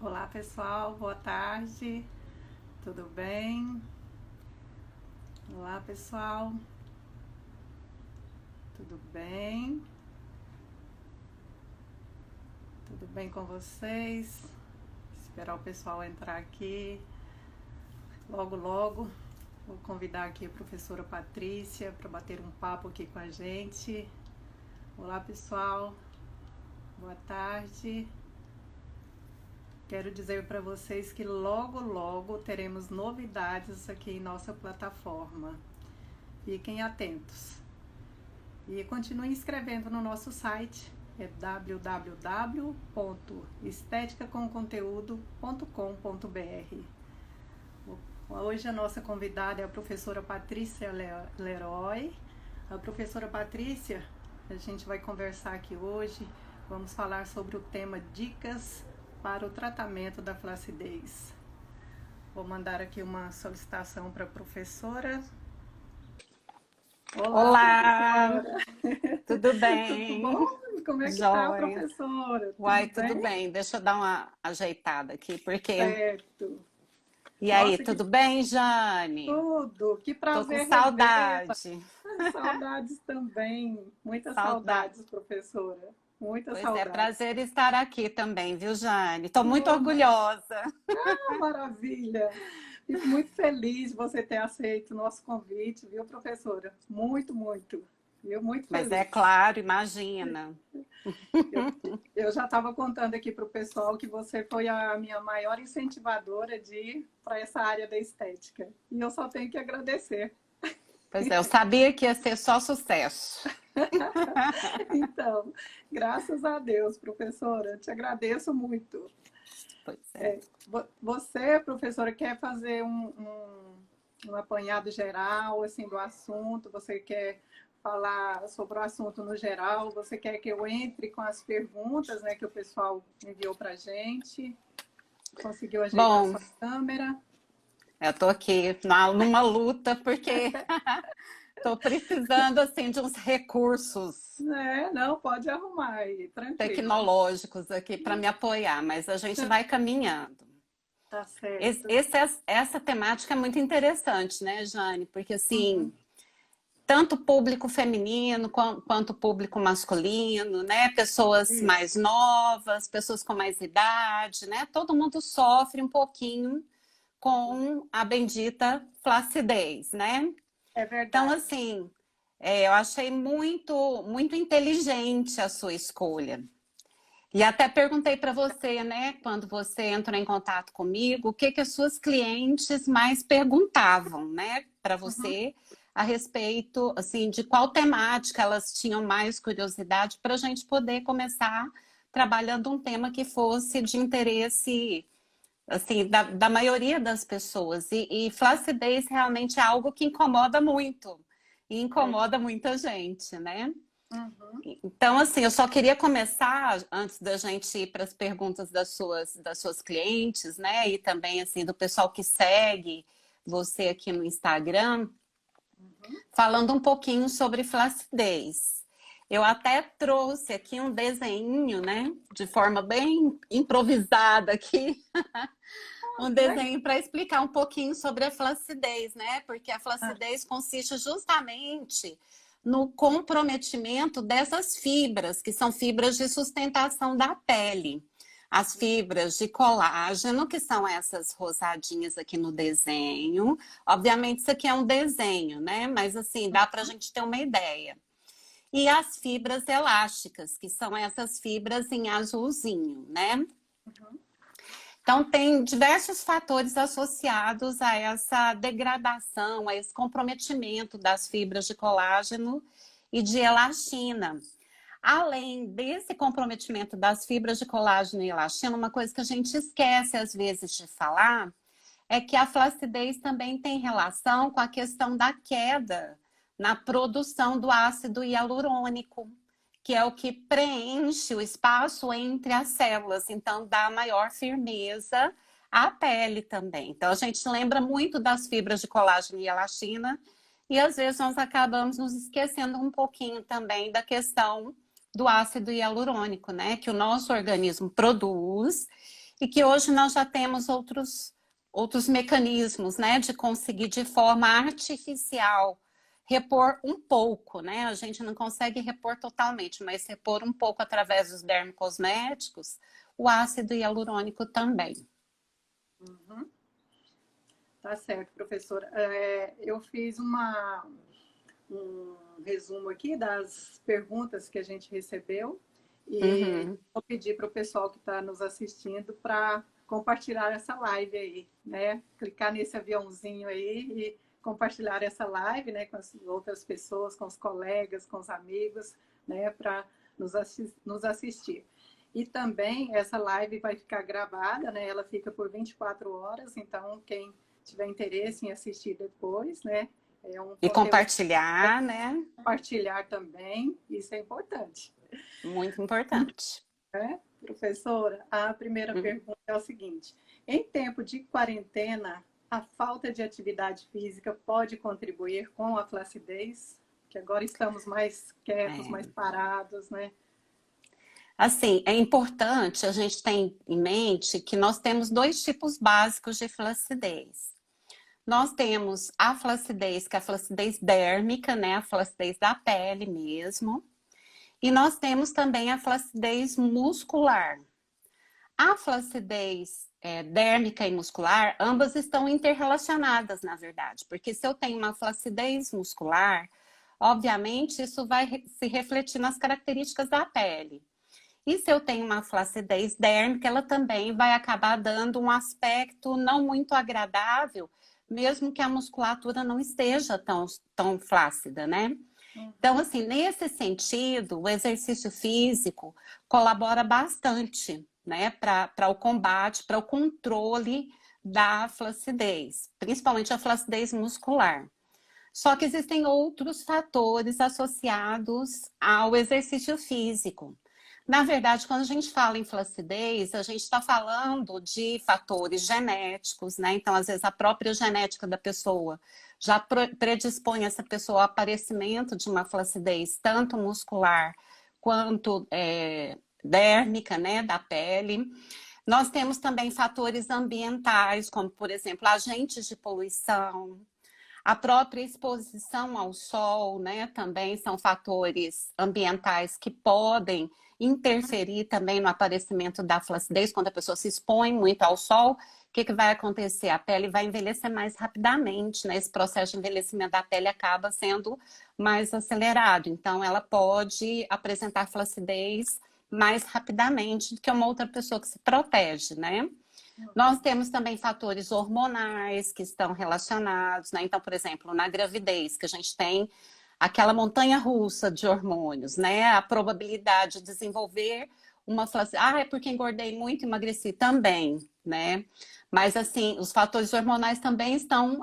Olá pessoal, boa tarde, tudo bem? Olá pessoal, tudo bem? Tudo bem com vocês? Esperar o pessoal entrar aqui logo logo. Vou convidar aqui a professora Patrícia para bater um papo aqui com a gente. Olá pessoal, boa tarde. Quero dizer para vocês que logo logo teremos novidades aqui em nossa plataforma. Fiquem atentos. E continue inscrevendo no nosso site, é www.estéticacomconteúdo.com.br. Hoje a nossa convidada é a professora Patrícia Leroy. A professora Patrícia, a gente vai conversar aqui hoje, vamos falar sobre o tema Dicas para o tratamento da flacidez. Vou mandar aqui uma solicitação para a professora. Olá, Olá, professora! tudo Tudo bem? bom? Como é que tá, Joia. professora? Tudo Uai, tudo bem? bem. Deixa eu dar uma ajeitada aqui, porque... Certo. E aí, Nossa, que tudo bem, Jane? tudo! Que Tô com prazer revê-la. saudade. Saudades também. Muitas Saudade. saudades, professora. Muitas Pois é, saudades. prazer estar aqui também, viu, Jane? Tô muito Oh, orgulhosa. maravilha! Fico muito feliz de você ter aceito o nosso convite, viu, professora? Muito, muito. Viu? Muito Mas é feliz. claro, imagina. Eu, eu já estava contando aqui para o pessoal que você foi a minha maior incentivadora de ir para essa área da estética. E eu só tenho que agradecer. Pois é, eu sabia que ia ser só sucesso. Então, graças a Deus, professora, te agradeço muito. Pois é. Você, professora, quer fazer um apanhado geral assim, do assunto? Você quer falar sobre o assunto no geral? Você quer que eu entre com as perguntas, né, que o pessoal enviou para a gente? Conseguiu ajeitar Bom, sua câmera? eu tô aqui numa luta, porque tô precisando, assim, de uns recursos É, não, pode arrumar aí, tranquila. tecnológicos aqui para me apoiar, mas a gente vai caminhando. Tá certo. Essa temática é muito interessante, né, Jane? Porque, Uhum. assim, tanto público feminino quanto público masculino, né? Pessoas mais Isso, novas, pessoas com mais idade, né? Todo mundo sofre um pouquinho com a bendita flacidez, né? é Então, verdade. assim, eu achei muito inteligente a sua escolha. E até perguntei para você, né, quando você entrou em contato comigo, o que que as suas clientes mais perguntavam, né, para Uhum. você a respeito, assim, de qual temática elas tinham mais curiosidade para a gente poder começar trabalhando um tema que fosse de interesse, assim, da maioria das pessoas. E flacidez realmente é algo que incomoda muito e É. incomoda muita gente, né? Uhum. Então, assim, eu só queria começar, antes da gente ir para as perguntas das suas clientes, né? E também, assim, do pessoal que segue você aqui no Instagram, Uhum. falando um pouquinho sobre flacidez. Eu até trouxe aqui um desenho, né? De forma bem improvisada aqui, um Que legal. desenho para explicar um pouquinho sobre a flacidez, né? Porque a flacidez consiste justamente no comprometimento dessas fibras, que são fibras de sustentação da pele. As fibras de colágeno, que são essas rosadinhas aqui no desenho. Obviamente, isso aqui é um desenho, né? Mas assim, dá para a gente ter uma ideia. E as fibras elásticas, que são essas fibras em azulzinho, né? Uhum. Então, tem diversos fatores associados a essa degradação, a esse comprometimento das fibras de colágeno e de elastina. Além desse comprometimento das fibras de colágeno e elastina, uma coisa que a gente esquece às vezes de falar é que a flacidez também tem relação com a questão da queda na produção do ácido hialurônico, que é o que preenche o espaço entre as células, então dá maior firmeza à pele também. Então a gente lembra muito das fibras de colágeno e elastina e às vezes nós acabamos nos esquecendo um pouquinho também da questão do ácido hialurônico, né, que o nosso organismo produz e que hoje nós já temos outros mecanismos, né, de conseguir de forma artificial repor um pouco, né? A gente não consegue repor totalmente, mas repor um pouco através dos dermocosméticos, o ácido hialurônico também. Uhum. Tá certo, professora. Eu fiz um resumo aqui das perguntas que a gente recebeu e Uhum. vou pedir para o pessoal que está nos assistindo para compartilhar essa live aí, né? Clicar nesse aviãozinho aí e compartilhar essa live, né, com as outras pessoas, com os colegas, com os amigos, né, para nos assistir. E também essa live vai ficar gravada, né? Ela fica por 24 horas, então quem tiver interesse em assistir depois, né? É um E conteúdo compartilhar, né? para compartilhar também, isso é importante. Muito importante. Né? Professora, a primeira pergunta é o seguinte: em tempo de quarentena, a falta de atividade física pode contribuir com a flacidez? Que agora estamos mais quietos, mais É. parados, né? Assim, é importante a gente ter em mente que nós temos dois tipos básicos de flacidez. Nós temos a flacidez, que é a flacidez dérmica, né? A flacidez da pele mesmo. E nós temos também a flacidez muscular. A flacidez dérmica e muscular, ambas estão interrelacionadas, na verdade, porque se eu tenho uma flacidez muscular, obviamente isso vai se refletir nas características da pele. E se eu tenho uma flacidez dérmica, ela também vai acabar dando um aspecto não muito agradável, mesmo que a musculatura não esteja tão flácida, né? Então, assim, nesse sentido, o exercício físico colabora bastante, né, para o combate, para o controle da flacidez, principalmente a flacidez muscular. Só que existem outros fatores associados ao exercício físico. Na verdade, quando a gente fala em flacidez, a gente está falando de fatores genéticos, né? Então, às vezes, a própria genética da pessoa já predispõe essa pessoa ao aparecimento de uma flacidez, tanto muscular quanto dérmica, né, da pele. Nós temos também fatores ambientais, como, por exemplo, agentes de poluição, a própria exposição ao sol, né, também são fatores ambientais que podem interferir também no aparecimento da flacidez. Quando a pessoa se expõe muito ao sol, o que vai acontecer? A pele vai envelhecer mais rapidamente, né? Esse processo de envelhecimento da pele acaba sendo mais acelerado. Então, ela pode apresentar flacidez mais rapidamente do que uma outra pessoa que se protege, né? Nós temos também fatores hormonais que estão relacionados, né? Então, por exemplo, na gravidez, que a gente tem aquela montanha-russa de hormônios, né? A probabilidade de desenvolver uma flacidez. Ah, é porque engordei muito e emagreci também, né? Mas, assim, os fatores hormonais também estão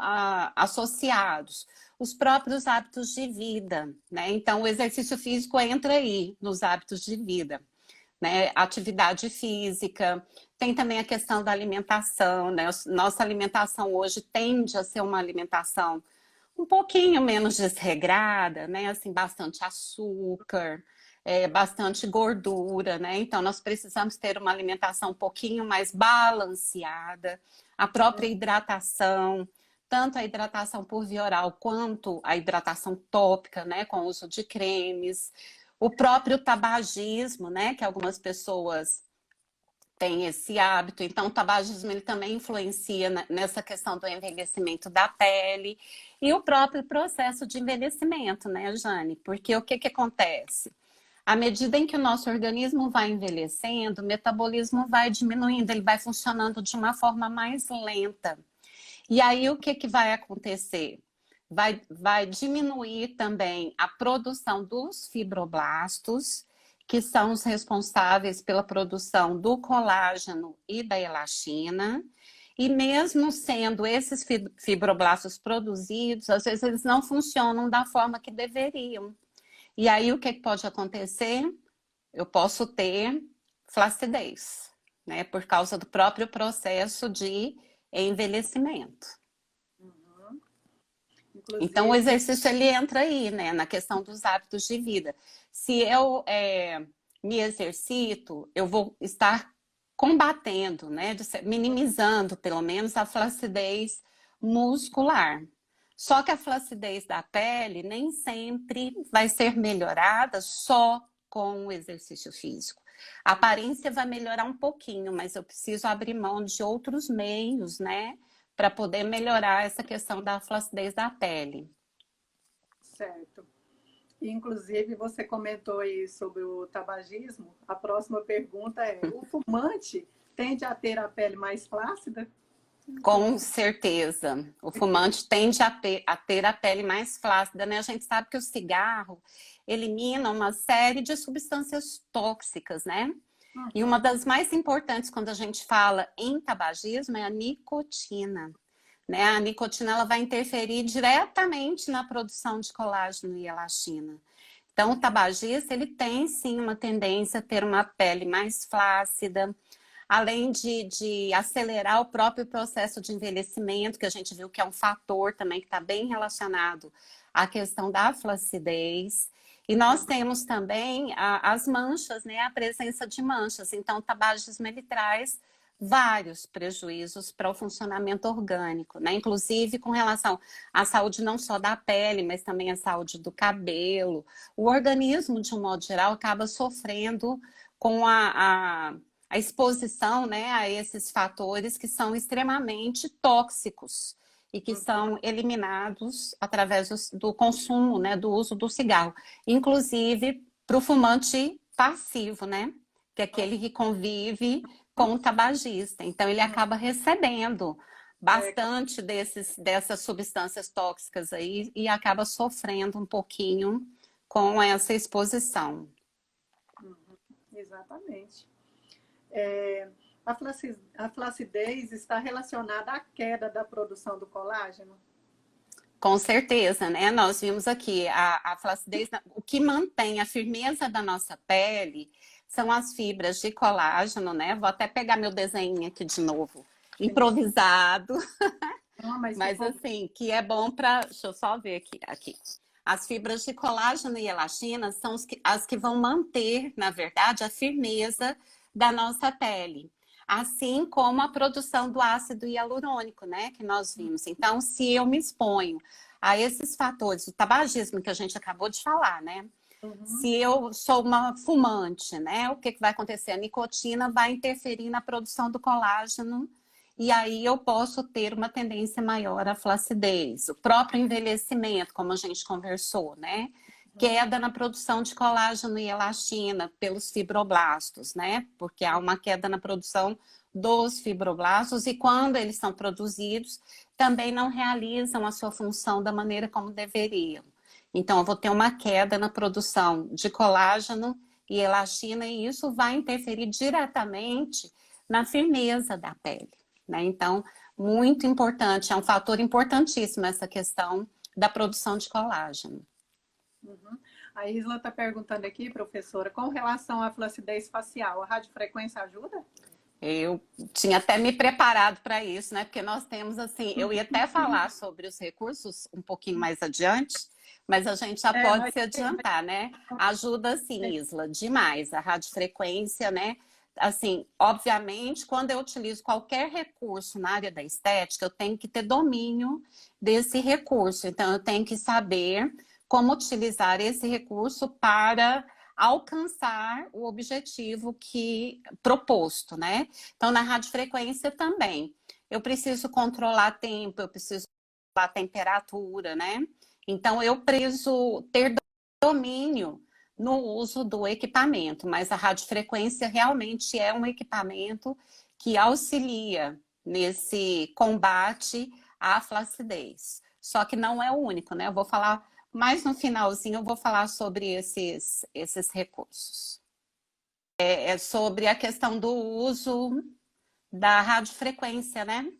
associados. Os próprios hábitos de vida, né? Então, o exercício físico entra aí nos hábitos de vida, né? Atividade física. Tem também a questão da alimentação, né? Nossa alimentação hoje tende a ser uma alimentação um pouquinho menos desregrada, né? Assim, bastante açúcar, bastante gordura, né? Então, nós precisamos ter uma alimentação um pouquinho mais balanceada, a própria hidratação, tanto a hidratação por via oral quanto a hidratação tópica, né? Com o uso de cremes, o próprio tabagismo, né? Que algumas pessoas tem esse hábito. Então, o tabagismo ele também influencia nessa questão do envelhecimento da pele e o próprio processo de envelhecimento, né, Jane? Porque o que acontece? À medida em que o nosso organismo vai envelhecendo, o metabolismo vai diminuindo, ele vai funcionando de uma forma mais lenta. E aí, o que vai acontecer? Vai diminuir também a produção dos fibroblastos, que são os responsáveis pela produção do colágeno e da elastina. E mesmo sendo esses fibroblastos produzidos, às vezes eles não funcionam da forma que deveriam. E aí o que pode acontecer? Eu posso ter flacidez, né? Por causa do próprio processo de envelhecimento. Então, o exercício ele entra aí, né, na questão dos hábitos de vida. Se eu me exercito, eu vou estar combatendo, né, minimizando pelo menos a flacidez muscular. Só que a flacidez da pele nem sempre vai ser melhorada só com o exercício físico. A aparência vai melhorar um pouquinho, mas eu preciso abrir mão de outros meios, né, para poder melhorar essa questão da flacidez da pele. Certo. Inclusive, você comentou aí sobre o tabagismo. A próxima pergunta é: o fumante tende a ter a pele mais flácida? Com certeza. O fumante tende a ter a pele mais flácida, né? A gente sabe que o cigarro elimina uma série de substâncias tóxicas, né? E uma das mais importantes quando a gente fala em tabagismo é a nicotina. Né? A nicotina ela vai interferir diretamente na produção de colágeno e elastina. Então, o tabagista ele tem sim uma tendência a ter uma pele mais flácida, além de acelerar o próprio processo de envelhecimento, que a gente viu que é um fator também que está bem relacionado à questão da flacidez. E nós temos também as manchas, né? A presença de manchas. Então, o tabagismo ele traz vários prejuízos para o funcionamento orgânico, né? Inclusive com relação à saúde não só da pele, mas também à saúde do cabelo. O organismo, de um modo geral, acaba sofrendo com a exposição, né, a esses fatores que são extremamente tóxicos e que são eliminados através do consumo, né, do uso do cigarro. Inclusive para o fumante passivo, né? Que é aquele que convive com o tabagista. Então, ele acaba recebendo bastante dessas substâncias tóxicas aí e acaba sofrendo um pouquinho com essa exposição. Exatamente. A flacidez está relacionada à queda da produção do colágeno? Com certeza, né? Nós vimos aqui a flacidez, o que mantém a firmeza da nossa pele são as fibras de colágeno, né? Vou até pegar meu desenho aqui de novo, improvisado, mas assim, que é bom para... Deixa eu só ver aqui. As fibras de colágeno e elastina são as que vão manter, na verdade, a firmeza da nossa pele. Assim como a produção do ácido hialurônico, né, que nós vimos. Então, se eu me exponho a esses fatores, o tabagismo que a gente acabou de falar, né? Se eu sou uma fumante, né, o que vai acontecer? A nicotina vai interferir na produção do colágeno e aí eu posso ter uma tendência maior à flacidez. O próprio envelhecimento, como a gente conversou, né? Queda na produção de colágeno e elastina pelos fibroblastos, né? Porque há uma queda na produção dos fibroblastos e quando eles são produzidos, também não realizam a sua função da maneira como deveriam. Então, eu vou ter uma queda na produção de colágeno e elastina e isso vai interferir diretamente na firmeza da pele, né? Então, muito importante, é um fator importantíssimo essa questão da produção de colágeno. A Isla está perguntando aqui, professora, com relação à flacidez facial, a radiofrequência ajuda? Eu tinha até me preparado para isso, né? Porque nós temos assim, eu ia até falar sobre os recursos um pouquinho mais adiante, mas a gente já pode se adiantar, né? Ajuda sim, Isla, demais. A radiofrequência, né? Assim, obviamente, quando eu utilizo qualquer recurso na área da estética, eu tenho que ter domínio desse recurso. Então, eu tenho que saber como utilizar esse recurso para alcançar o objetivo que proposto, né? Então, na radiofrequência também. Eu preciso controlar tempo, eu preciso controlar temperatura, né? Então, eu preciso ter domínio no uso do equipamento, mas a radiofrequência realmente é um equipamento que auxilia nesse combate à flacidez. Só que não é o único, né? Eu vou falar mais no finalzinho, eu vou falar sobre esses recursos. É sobre a questão do uso da radiofrequência, né?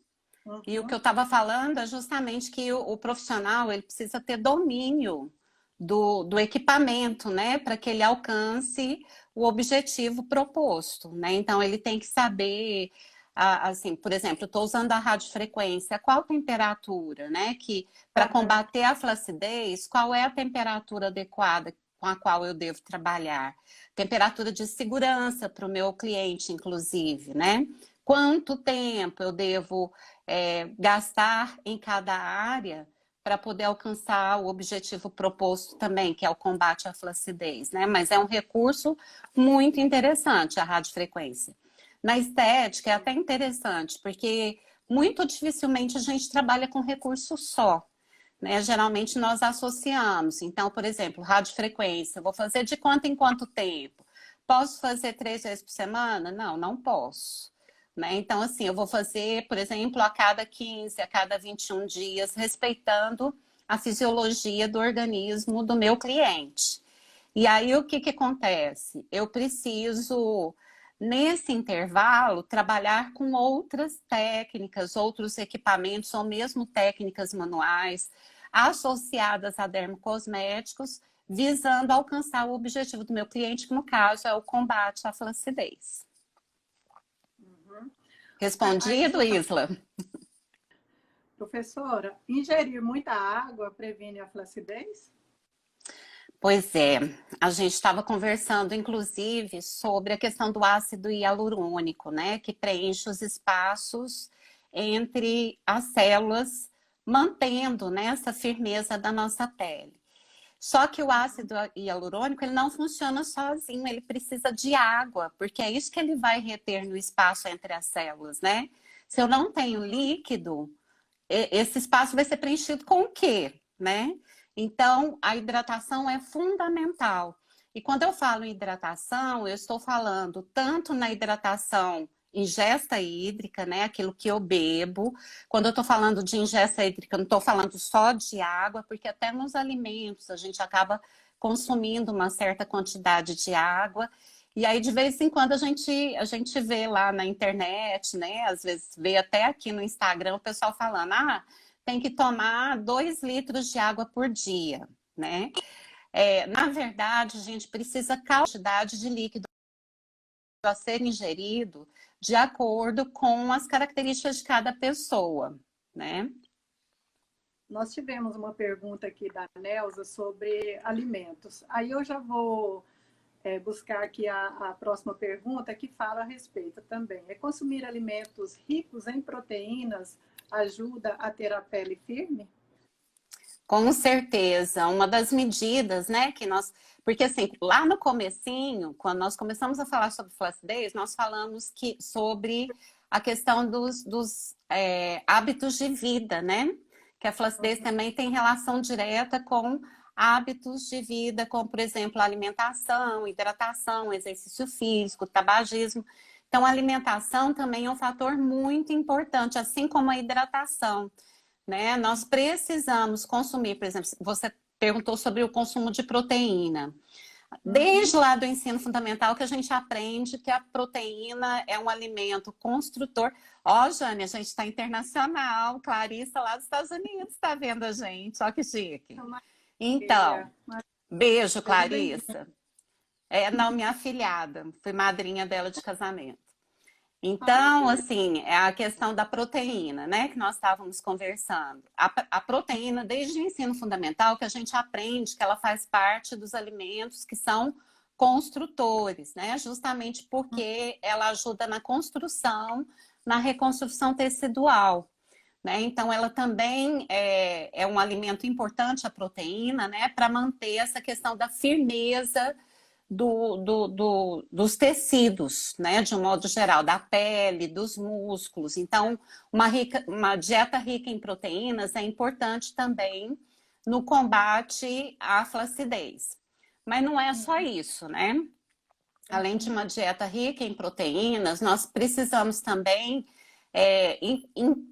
E o que eu estava falando é justamente que o profissional ele precisa ter domínio do equipamento, né? Para que ele alcance o objetivo proposto, né? Então, ele tem que saber... assim, por exemplo, estou usando a radiofrequência, qual temperatura, né? Que para combater a flacidez, qual é a temperatura adequada? com a qual eu devo trabalhar. Temperatura de segurança para o meu cliente, inclusive, né? Quanto tempo eu devo gastar em cada área para poder alcançar o objetivo proposto também, que é o combate à flacidez, né? Mas é um recurso muito interessante, a radiofrequência. Na estética é até interessante, porque muito dificilmente a gente trabalha com recurso só, né? Geralmente nós associamos. Então, por exemplo, radiofrequência, vou fazer de quanto em quanto tempo? Posso fazer 3 vezes por semana? Não, não posso. Né? Então, assim, eu vou fazer, por exemplo, a cada 15, a cada 21 dias, respeitando a fisiologia do organismo do meu cliente. E aí, o que acontece? Eu preciso, nesse intervalo, trabalhar com outras técnicas, outros equipamentos, ou mesmo técnicas manuais, associadas a dermocosméticos, visando alcançar o objetivo do meu cliente, que no caso é o combate à flacidez. Respondido, Isla? Professora, ingerir muita água previne a flacidez? Pois é, a gente estava conversando, inclusive, sobre a questão do ácido hialurônico, né? Que preenche os espaços entre as células, mantendo, né, essa firmeza da nossa pele. Só que o ácido hialurônico, ele não funciona sozinho, ele precisa de água, porque é isso que ele vai reter no espaço entre as células, né? Se eu não tenho líquido, esse espaço vai ser preenchido com o quê, né? Então, a hidratação é fundamental. E quando eu falo em hidratação, eu estou falando tanto na hidratação ingesta hídrica, né? Aquilo que eu bebo. Quando eu estou falando de ingesta hídrica, eu não estou falando só de água, porque até nos alimentos a gente acaba consumindo uma certa quantidade de água. E aí, de vez em quando, a gente vê lá na internet, né? Às vezes vê até aqui no Instagram o pessoal falando, tem que tomar 2 litros de água por dia, né? Na verdade, a gente precisa quantidade de líquido a ser ingerido de acordo com as características de cada pessoa, né? Nós tivemos uma pergunta aqui da Nelza sobre alimentos. Aí eu já vou buscar aqui a próxima pergunta que fala a respeito também. Consumir alimentos ricos em proteínas ajuda a ter a pele firme? Com certeza, uma das medidas, né, que nós... Porque, assim, lá no comecinho, quando nós começamos a falar sobre flacidez, nós falamos sobre a questão dos hábitos de vida, né? Que a flacidez também tem relação direta com hábitos de vida, como, por exemplo, alimentação, hidratação, exercício físico, tabagismo. Então, a alimentação também é um fator muito importante, assim como a hidratação, né? Nós precisamos consumir, por exemplo, você perguntou sobre o consumo de proteína. Desde lá do ensino fundamental que a gente aprende que a proteína é um alimento construtor. Ó, Jane, a gente está internacional, Clarissa lá dos Estados Unidos está vendo a gente, ó que chique. Então, beijo, Clarissa. Não, minha afilhada, fui madrinha dela de casamento. Então, assim, é a questão da proteína, né, que nós estávamos conversando. A proteína, desde o ensino fundamental, que a gente aprende que ela faz parte dos alimentos que são construtores, né, justamente porque ela ajuda na construção, na reconstrução tecidual, né, então ela também é um alimento importante, a proteína, né, para manter essa questão da firmeza dos tecidos, né, de um modo geral, da pele, dos músculos. Então, uma dieta rica em proteínas é importante também no combate à flacidez. Mas não é só isso, né? Além de uma dieta rica em proteínas, nós precisamos também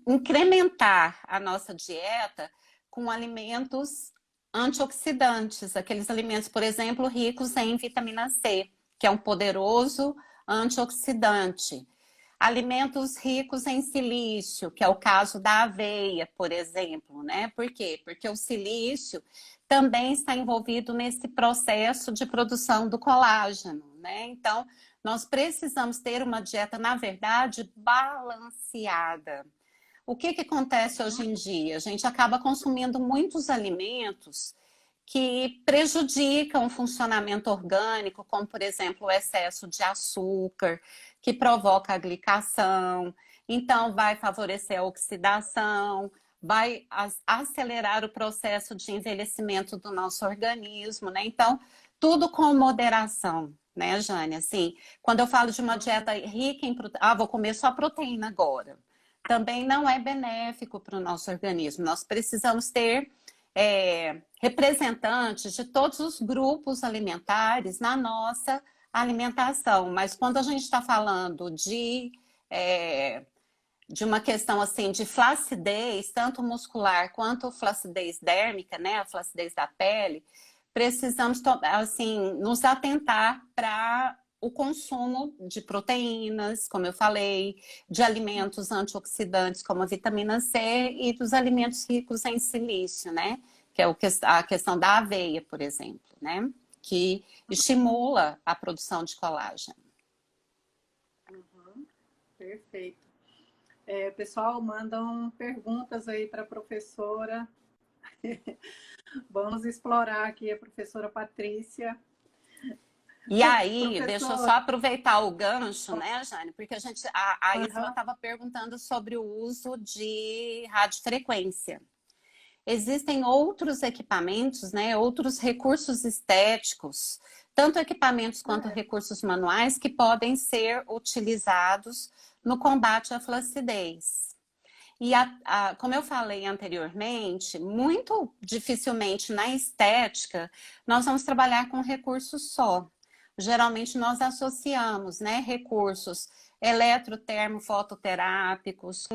incrementar a nossa dieta com alimentos antioxidantes, aqueles alimentos, por exemplo, ricos em vitamina C, que é um poderoso antioxidante. Alimentos ricos em silício, que é o caso da aveia, por exemplo, né? Por quê? Porque o silício também está envolvido nesse processo de produção do colágeno, né? Então, nós precisamos ter uma dieta, na verdade, balanceada. O que acontece hoje em dia? A gente acaba consumindo muitos alimentos que prejudicam o funcionamento orgânico, como, por exemplo, o excesso de açúcar, que provoca a glicação. Então, vai favorecer a oxidação, vai acelerar o processo de envelhecimento do nosso organismo, né? Então, tudo com moderação, né, Jane? Assim, quando eu falo de uma dieta rica em proteína, vou comer só proteína agora. Também não é benéfico para o nosso organismo. Nós precisamos ter representantes de todos os grupos alimentares na nossa alimentação. Mas quando a gente está falando de uma questão assim de flacidez, tanto muscular quanto flacidez dérmica, né, a flacidez da pele, precisamos assim nos atentar para o consumo de proteínas, como eu falei, de alimentos antioxidantes como a vitamina C e dos alimentos ricos em silício, né, que é a questão da aveia, por exemplo, né, que estimula a produção de colágeno. Perfeito. Pessoal, mandam perguntas aí para a professora. Vamos explorar aqui a professora Patrícia. E aí, deixa eu só aproveitar o gancho, né, Jane? Porque a Isla estava perguntando sobre o uso de radiofrequência. Existem outros equipamentos, né, outros recursos estéticos, tanto equipamentos quanto recursos manuais, que podem ser utilizados no combate à flacidez. E como eu falei anteriormente, muito dificilmente na estética nós vamos trabalhar com recursos só. Geralmente nós associamos, né, recursos eletrotermofototerápicos,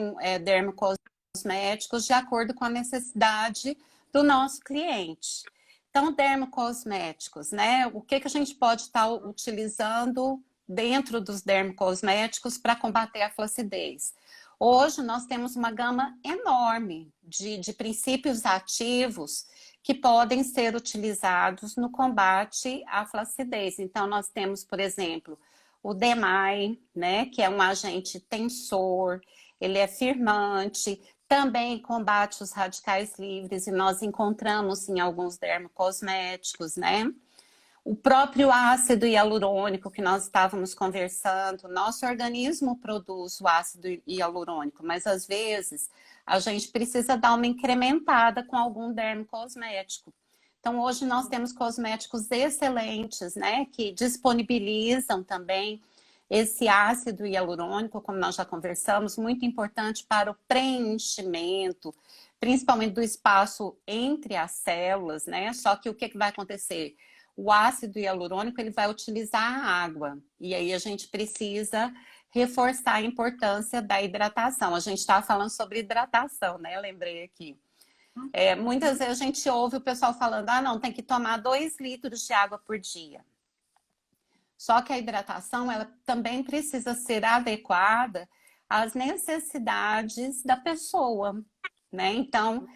dermocosméticos, de acordo com a necessidade do nosso cliente. Então, dermocosméticos, né? O que a gente pode estar utilizando dentro dos dermocosméticos para combater a flacidez? Hoje nós temos uma gama enorme de princípios ativos que podem ser utilizados no combate à flacidez. Então, nós temos, por exemplo, o DMAI, né, que é um agente tensor, ele é firmante, também combate os radicais livres, e nós encontramos em alguns dermocosméticos, né? O próprio ácido hialurônico que nós estávamos conversando, nosso organismo produz o ácido hialurônico, mas às vezes a gente precisa dar uma incrementada com algum dermocosmético. Então hoje nós temos cosméticos excelentes, né, que disponibilizam também esse ácido hialurônico, como nós já conversamos, muito importante para o preenchimento, principalmente do espaço entre as células, né? Só que o que vai acontecer? O ácido hialurônico ele vai utilizar a água, e aí a gente precisa reforçar a importância da hidratação. A gente estava falando sobre hidratação, né? Lembrei aqui. Muitas vezes a gente ouve o pessoal falando, não, tem que tomar 2 litros de água por dia. Só que a hidratação ela também precisa ser adequada às necessidades da pessoa, né? Então,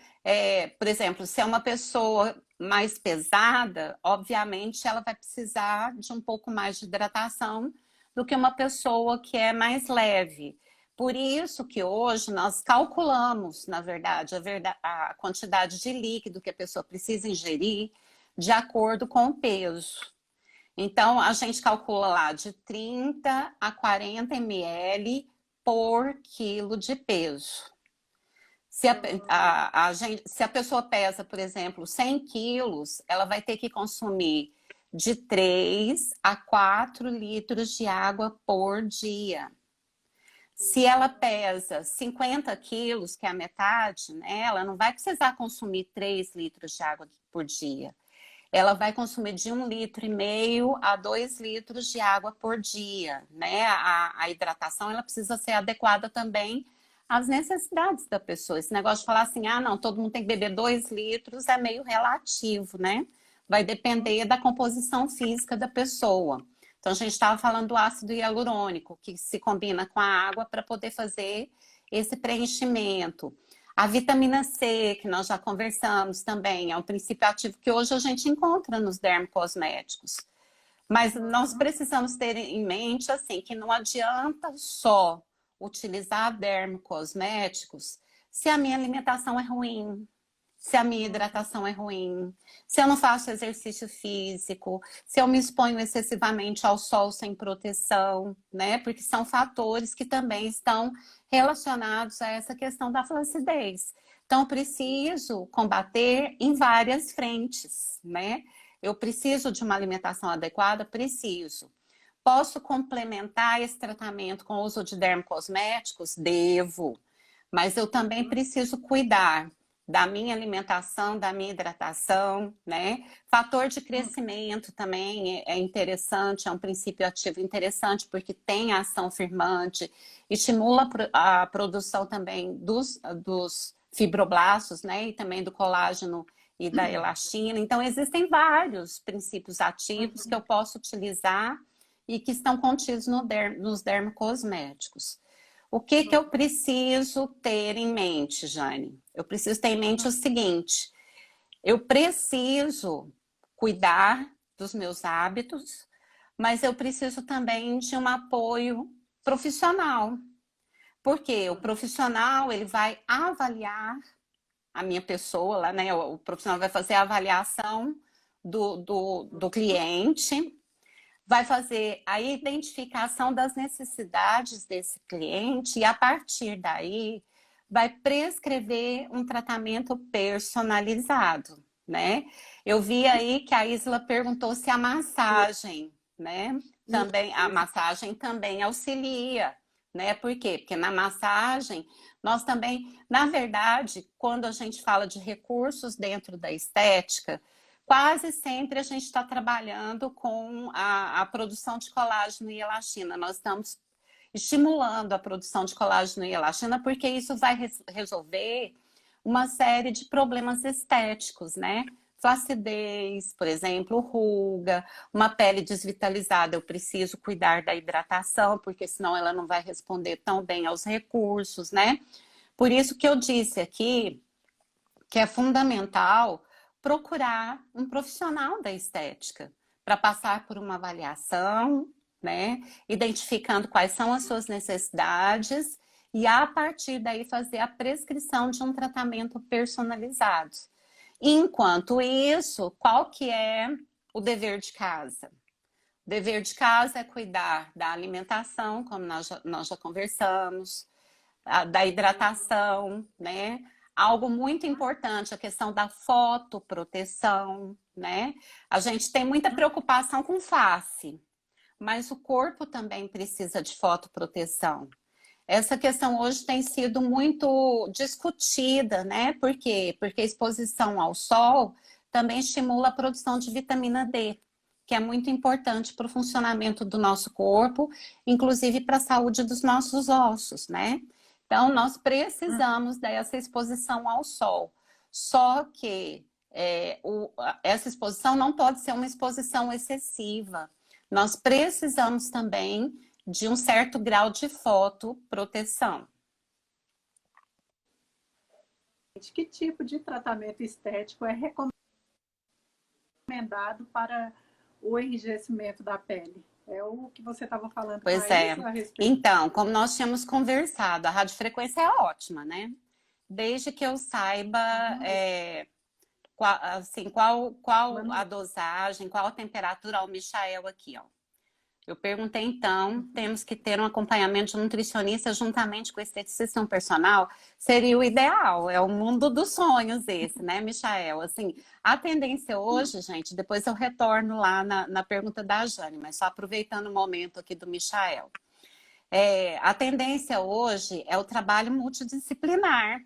por exemplo, se é uma pessoa mais pesada, obviamente ela vai precisar de um pouco mais de hidratação do que uma pessoa que é mais leve. Por isso que hoje nós calculamos, na verdade, a quantidade de líquido que a pessoa precisa ingerir de acordo com o peso. Então, a gente calcula lá de 30 a 40 ml por quilo de peso. Se a pessoa pesa, por exemplo, 100 quilos, ela vai ter que consumir de 3 a 4 litros de água por dia. Se ela pesa 50 quilos, que é a metade, né, ela não vai precisar consumir 3 litros de água por dia. Ela vai consumir de 1,5 litro a 2 litros de água por dia, né? A hidratação ela precisa ser adequada também às necessidades da pessoa. Esse negócio de falar assim, não, todo mundo tem que beber 2 litros é meio relativo, né? Vai depender da composição física da pessoa. Então, a gente estava falando do ácido hialurônico, que se combina com a água para poder fazer esse preenchimento. A vitamina C, que nós já conversamos também, é um princípio ativo que hoje a gente encontra nos dermocosméticos. Mas nós precisamos ter em mente assim, que não adianta só utilizar dermocosméticos se a minha alimentação é ruim, se a minha hidratação é ruim, se eu não faço exercício físico, se eu me exponho excessivamente ao sol sem proteção, né? Porque são fatores que também estão relacionados a essa questão da flacidez. Então, eu preciso combater em várias frentes, né? Eu preciso de uma alimentação adequada? Preciso. Posso complementar esse tratamento com o uso de dermocosméticos? Devo. Mas eu também preciso cuidar da minha alimentação, da minha hidratação, né? Fator de crescimento também é interessante, é um princípio ativo interessante, porque tem ação firmante, estimula a produção também dos fibroblastos, né? E também do colágeno e da elastina. Então, existem vários princípios ativos que eu posso utilizar e que estão contidos nos dermocosméticos. O que eu preciso ter em mente, Jane? Eu preciso ter em mente o seguinte: eu preciso cuidar dos meus hábitos, mas eu preciso também de um apoio profissional. Porque o profissional, ele vai avaliar a minha pessoa lá, né? O profissional vai fazer a avaliação do cliente, vai fazer a identificação das necessidades desse cliente e, a partir daí, vai prescrever um tratamento personalizado, né? Eu vi aí que a Isla perguntou se a massagem, né? Também, a massagem também auxilia, né? Por quê? Porque na massagem, nós também, na verdade, quando a gente fala de recursos dentro da estética, quase sempre a gente está trabalhando com a produção de colágeno e elastina. Nós estamos estimulando a produção de colágeno e elastina porque isso vai resolver uma série de problemas estéticos, né? Flacidez, por exemplo, ruga, uma pele desvitalizada. Eu preciso cuidar da hidratação, porque senão ela não vai responder tão bem aos recursos, né? Por isso que eu disse aqui que é fundamental procurar um profissional da estética para passar por uma avaliação, né? Identificando quais são as suas necessidades e, a partir daí, fazer a prescrição de um tratamento personalizado. Enquanto isso, qual que é o dever de casa? O dever de casa é cuidar da alimentação, como nós já conversamos, da hidratação, né? Algo muito importante, a questão da fotoproteção, né? A gente tem muita preocupação com face, mas o corpo também precisa de fotoproteção. Essa questão hoje tem sido muito discutida, né? Por quê? Porque a exposição ao sol também estimula a produção de vitamina D, que é muito importante para o funcionamento do nosso corpo, inclusive para a saúde dos nossos ossos, né? Então, nós precisamos dessa exposição ao sol. Só que essa exposição não pode ser uma exposição excessiva. Nós precisamos também de um certo grau de fotoproteção. Que tipo de tratamento estético é recomendado para o enrijecimento da pele? É o que você estava falando. Pois é. Então, como nós tínhamos conversado, a radiofrequência é ótima, né? Desde que eu saiba qual a dosagem, qual a temperatura. O Michael aqui, ó. Eu perguntei, então, temos que ter um acompanhamento de um nutricionista juntamente com o esteticista e um personal? Seria o ideal, é o mundo dos sonhos esse, né, Michael? Assim, a tendência hoje, gente, depois eu retorno lá na pergunta da Jane, mas só aproveitando o momento aqui do Michael. A tendência hoje é o trabalho multidisciplinar,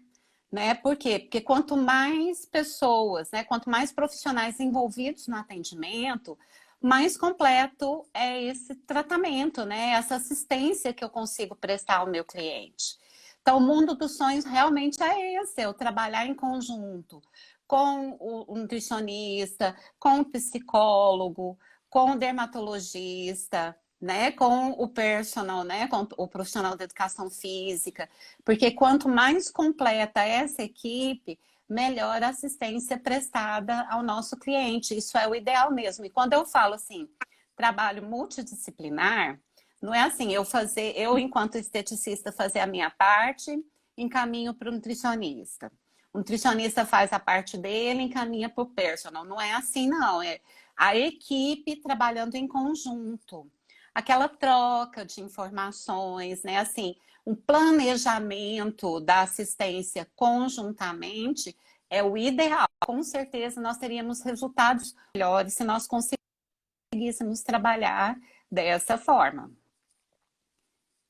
né? Por quê? Porque quanto mais pessoas, né, quanto mais profissionais envolvidos no atendimento, mais completo é esse tratamento, né? Essa assistência que eu consigo prestar ao meu cliente. Então, o mundo dos sonhos realmente é esse, eu trabalhar em conjunto com o nutricionista, com o psicólogo, com o dermatologista, né? Com o personal, né? Com o profissional da educação física, porque quanto mais completa essa equipe, melhor assistência prestada ao nosso cliente. Isso é o ideal mesmo. E quando eu falo assim, trabalho multidisciplinar, não é assim, eu enquanto esteticista fazer a minha parte, encaminho para o nutricionista. O nutricionista faz a parte dele, encaminha para o personal. Não é assim, não. É a equipe trabalhando em conjunto. Aquela troca de informações, né? Assim, um planejamento da assistência conjuntamente é o ideal. Com certeza nós teríamos resultados melhores se nós conseguíssemos trabalhar dessa forma.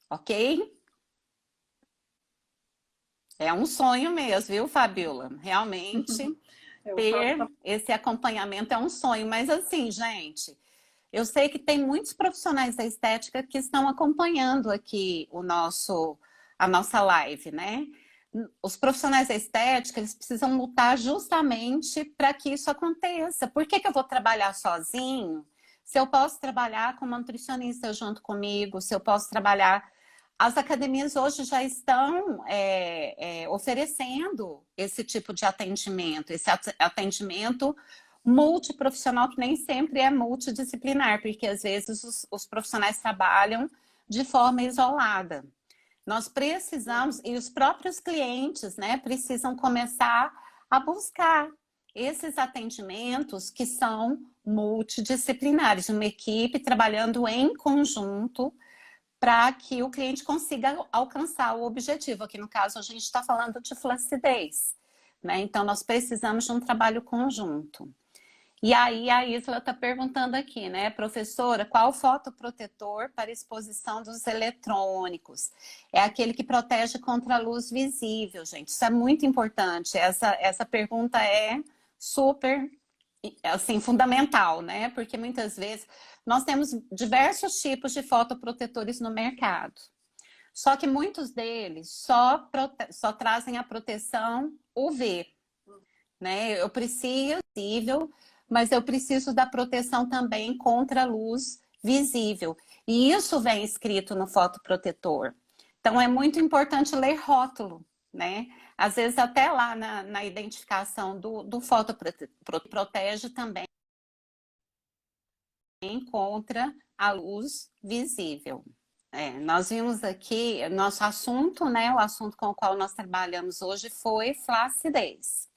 Ok? É um sonho mesmo, viu, Fabiola? Realmente, Eu falo ter esse acompanhamento é um sonho. Mas assim, gente, eu sei que tem muitos profissionais da estética que estão acompanhando aqui a nossa live, né? Os profissionais da estética, eles precisam lutar justamente para que isso aconteça. Por que que eu vou trabalhar sozinho? Se eu posso trabalhar com uma nutricionista junto comigo, se eu posso trabalhar. As academias hoje já estão oferecendo esse tipo de atendimento, esse atendimento multiprofissional, que nem sempre é multidisciplinar, porque às vezes os profissionais trabalham de forma isolada. Nós precisamos, e os próprios clientes, né, precisam começar a buscar esses atendimentos que são multidisciplinares, uma equipe trabalhando em conjunto para que o cliente consiga alcançar o objetivo. Aqui no caso a gente está falando de flacidez, né? Então nós precisamos de um trabalho conjunto. E aí a Isla está perguntando aqui, né, professora, qual fotoprotetor para exposição dos eletrônicos? É aquele que protege contra a luz visível, gente. Isso é muito importante. Essa pergunta é super, assim, fundamental, né? Porque muitas vezes nós temos diversos tipos de fotoprotetores no mercado. Só que muitos deles só trazem a proteção UV, né? Eu preciso visível, mas eu preciso da proteção também contra a luz visível. E isso vem escrito no fotoprotetor. Então é muito importante ler rótulo, né? Às vezes até lá na identificação do fotoprotetor protege também contra a luz visível. Nós vimos aqui, nosso assunto, né? O assunto com o qual nós trabalhamos hoje foi flacidez.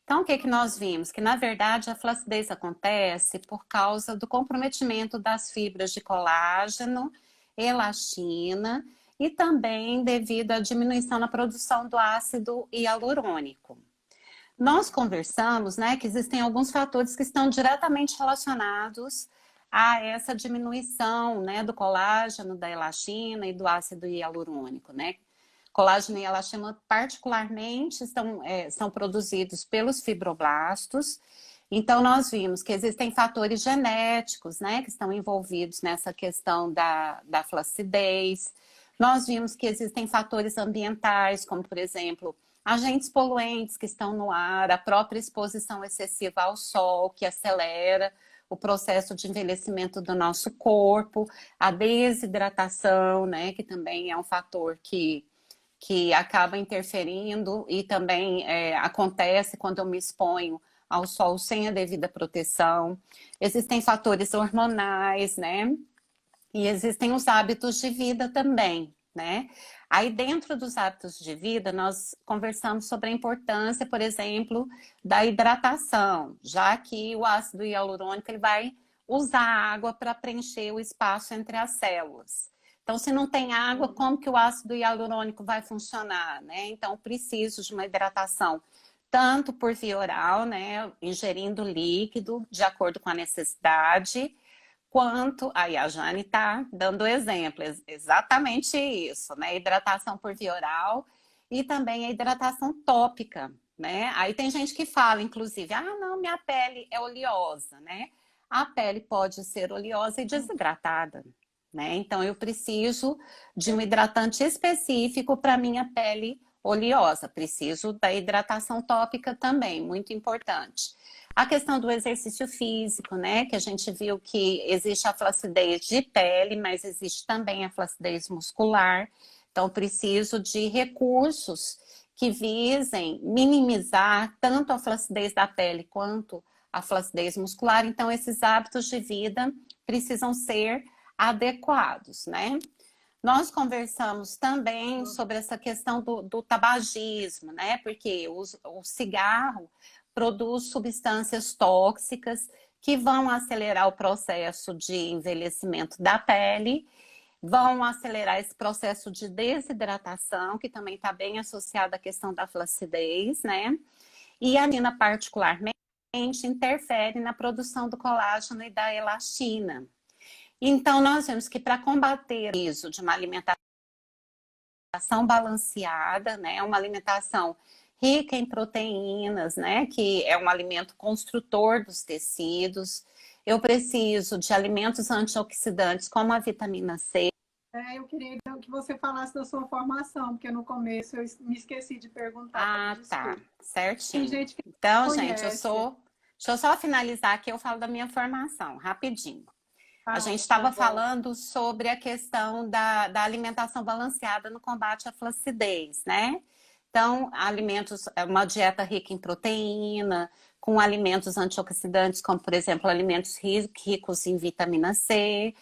Então, o que nós vimos? Que, na verdade, a flacidez acontece por causa do comprometimento das fibras de colágeno, elastina e também devido à diminuição na produção do ácido hialurônico. Nós conversamos, né, que existem alguns fatores que estão diretamente relacionados a essa diminuição, né, do colágeno, da elastina e do ácido hialurônico, né? Colágeno e elastina, particularmente, são produzidos pelos fibroblastos. Então, nós vimos que existem fatores genéticos, né, que estão envolvidos nessa questão da flacidez. Nós vimos que existem fatores ambientais, como, por exemplo, agentes poluentes que estão no ar, a própria exposição excessiva ao sol, que acelera o processo de envelhecimento do nosso corpo, a desidratação, né, que também é um fator que acaba interferindo e também acontece quando eu me exponho ao sol sem a devida proteção. Existem fatores hormonais, né? E existem os hábitos de vida também, né? Aí dentro dos hábitos de vida, nós conversamos sobre a importância, por exemplo, da hidratação, já que o ácido hialurônico ele vai usar a água para preencher o espaço entre as células. Então, se não tem água, como que o ácido hialurônico vai funcionar, né? Então, preciso de uma hidratação tanto por via oral, né, ingerindo líquido de acordo com a necessidade, quanto, aí a Jane está dando exemplo, exatamente isso, né? Hidratação por via oral e também a hidratação tópica, né? Aí tem gente que fala, inclusive, ah, não, minha pele é oleosa, né? A pele pode ser oleosa e desidratada, né? Então eu preciso de um hidratante específico para minha pele oleosa, preciso da hidratação tópica também, muito importante. A questão do exercício físico, né? Que a gente viu que existe a flacidez de pele, mas existe também a flacidez muscular. Então, preciso de recursos que visem minimizar tanto a flacidez da pele quanto a flacidez muscular. Então, esses hábitos de vida precisam ser adequados, né? Nós conversamos também sobre essa questão do tabagismo, né? Porque o cigarro produz substâncias tóxicas que vão acelerar o processo de envelhecimento da pele, vão acelerar esse processo de desidratação, que também está bem associado à questão da flacidez, né? E a melanina, particularmente, interfere na produção do colágeno e da elastina. Então, nós vemos que para combater isso de uma alimentação balanceada, né, uma alimentação rica em proteínas, né, que é um alimento construtor dos tecidos, eu preciso de alimentos antioxidantes como a vitamina C. Eu queria então, que você falasse da sua formação, porque no começo eu me esqueci de perguntar. Ah, tá, Desculpa. Tem certinho. gente que Então, gente, conhece. deixa eu só finalizar aqui, eu falo da minha formação, rapidinho. A gente Fala, tá estava bom. falando sobre a questão da alimentação balanceada no combate à flacidez, né? Então, alimentos, uma dieta rica em proteína, com alimentos antioxidantes, como, por exemplo, alimentos ricos em vitamina C,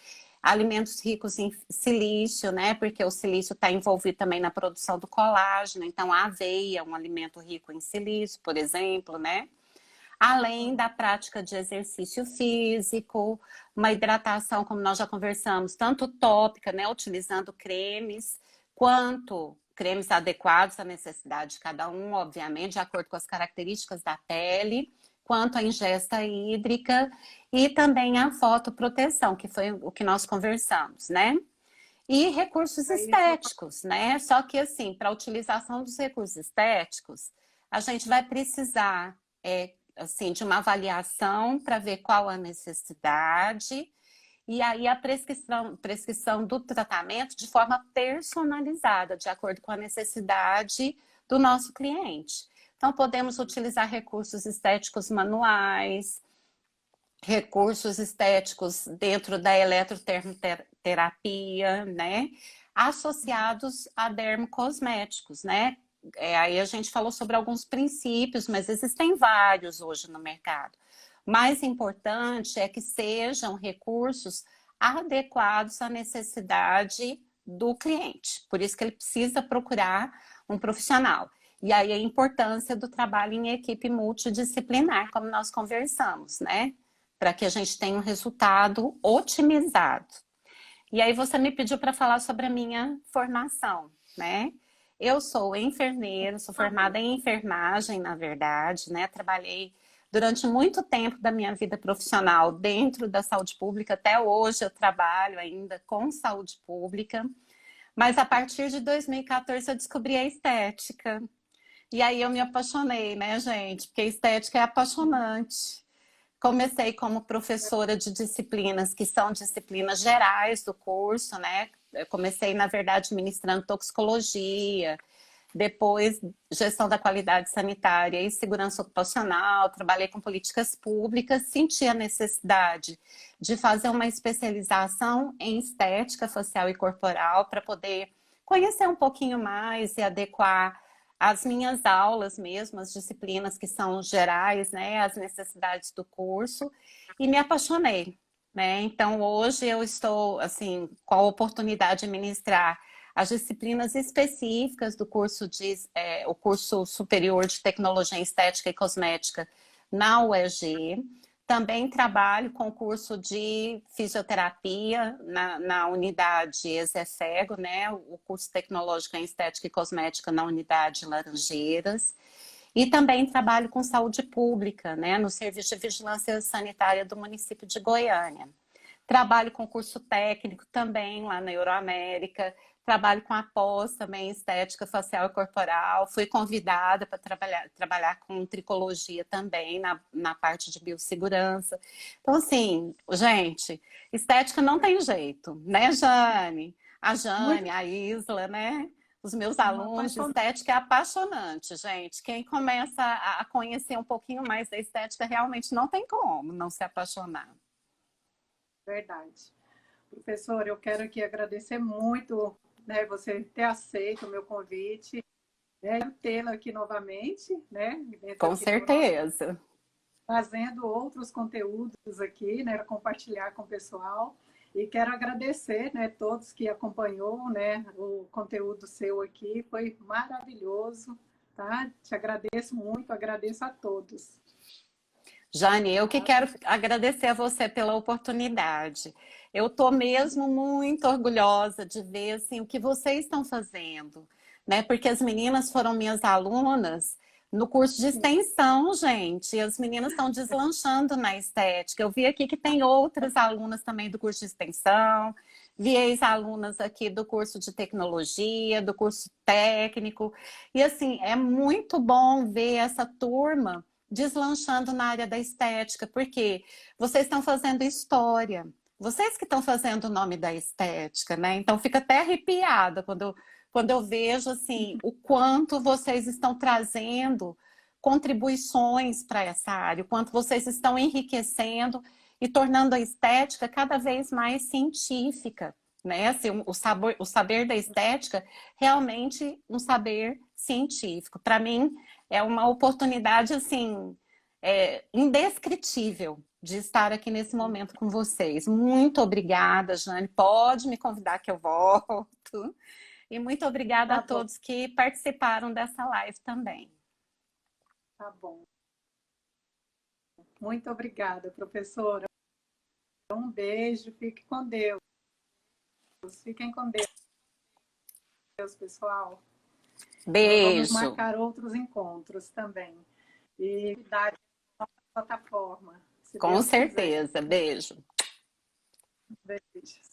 alimentos ricos em silício, né? Porque o silício está envolvido também na produção do colágeno. Então, a aveia é um alimento rico em silício, por exemplo, né? Além da prática de exercício físico, uma hidratação, como nós já conversamos, tanto tópica, né, utilizando cremes, quanto cremes adequados à necessidade de cada um, obviamente, de acordo com as características da pele, quanto a ingesta hídrica e também a fotoproteção, que foi o que nós conversamos, né? E recursos Aí isso estéticos, né? Só que, assim, para a utilização dos recursos estéticos, a gente vai precisar, assim, de uma avaliação para ver qual a necessidade e aí a prescrição do tratamento de forma personalizada, de acordo com a necessidade do nosso cliente. Então, podemos utilizar recursos estéticos manuais, recursos estéticos dentro da eletroterapia, né? Associados a dermocosméticos, né? Aí a gente falou sobre alguns princípios, mas existem vários hoje no mercado. O mais importante é que sejam recursos adequados à necessidade do cliente. Por isso que ele precisa procurar um profissional. E aí a importância do trabalho em equipe multidisciplinar, como nós conversamos, né? Para que a gente tenha um resultado otimizado. E aí você me pediu para falar sobre a minha formação, né? Eu sou enfermeira, sou formada em enfermagem, na verdade, né? Trabalhei durante muito tempo da minha vida profissional dentro da saúde pública, até hoje eu trabalho ainda com saúde pública, mas a partir de 2014 eu descobri a estética. E aí eu me apaixonei, né, gente? Porque estética é apaixonante. Comecei como professora de disciplinas que são disciplinas gerais do curso, né? Eu comecei, na verdade, ministrando toxicologia, depois gestão da qualidade sanitária e segurança ocupacional, trabalhei com políticas públicas, senti a necessidade de fazer uma especialização em estética facial e corporal para poder conhecer um pouquinho mais e adequar as minhas aulas mesmo, as disciplinas que são gerais, né, as necessidades do curso, e me apaixonei, né? Então hoje eu estou assim com a oportunidade de ministrar as disciplinas específicas do curso o curso superior de tecnologia em estética e cosmética na UEG. Também trabalho com o curso de fisioterapia na unidade Exefego, né? O curso tecnológico em estética e cosmética na unidade Laranjeiras. E também trabalho com saúde pública, né? No Serviço de Vigilância Sanitária do município de Goiânia. Trabalho com curso técnico também lá na Euroamérica. Trabalho com a pós também, estética facial e corporal. Fui convidada para trabalhar com tricologia também na parte de biossegurança. Então, assim, gente, estética não tem jeito, né, Jane? A muito Jane, a Isla, né? Os meus alunos de apaixonada, estética é apaixonante, gente. Quem começa a conhecer um pouquinho mais da estética realmente não tem como não se apaixonar. verdade. Professora, eu quero aqui agradecer muito, né, você ter aceito o meu convite, né, tê-la aqui novamente, né, dentro Com aqui do nosso, certeza. trazendo outros conteúdos aqui, né, para compartilhar com o pessoal. E quero agradecer, né, todos que acompanhou, né, o conteúdo seu aqui, foi maravilhoso, tá? Te agradeço muito, agradeço a todos. Jane, eu que Tá? quero agradecer a você pela oportunidade. Eu estou mesmo muito orgulhosa de ver assim, o que vocês estão fazendo, né? Porque as meninas foram minhas alunas no curso de Sim. extensão, gente. E as meninas estão deslanchando na estética. Eu vi aqui que tem outras alunas também do curso de extensão, vi ex-alunas aqui do curso de tecnologia, do curso técnico. E assim, é muito bom ver essa turma deslanchando na área da estética, porque vocês estão fazendo história, vocês que estão fazendo o nome da estética, né? Então fica até arrepiada quando eu vejo assim o quanto vocês estão trazendo contribuições para essa área, o quanto vocês estão enriquecendo e tornando a estética cada vez mais científica, né? Assim, o saber da estética realmente um saber científico. Para mim, é uma oportunidade, assim, indescritível de estar aqui nesse momento com vocês. Muito obrigada, Jane. Pode me convidar que eu volto. E muito obrigada a Tá bom, todos que participaram dessa live também. tá bom. Muito obrigada, professora. Um beijo, fique com Deus. Fiquem com Deus, pessoal. Nós vamos Beijo. marcar outros encontros também. E cuidar da plataforma, se Com Deus quiser. certeza. Beijo. Beijos.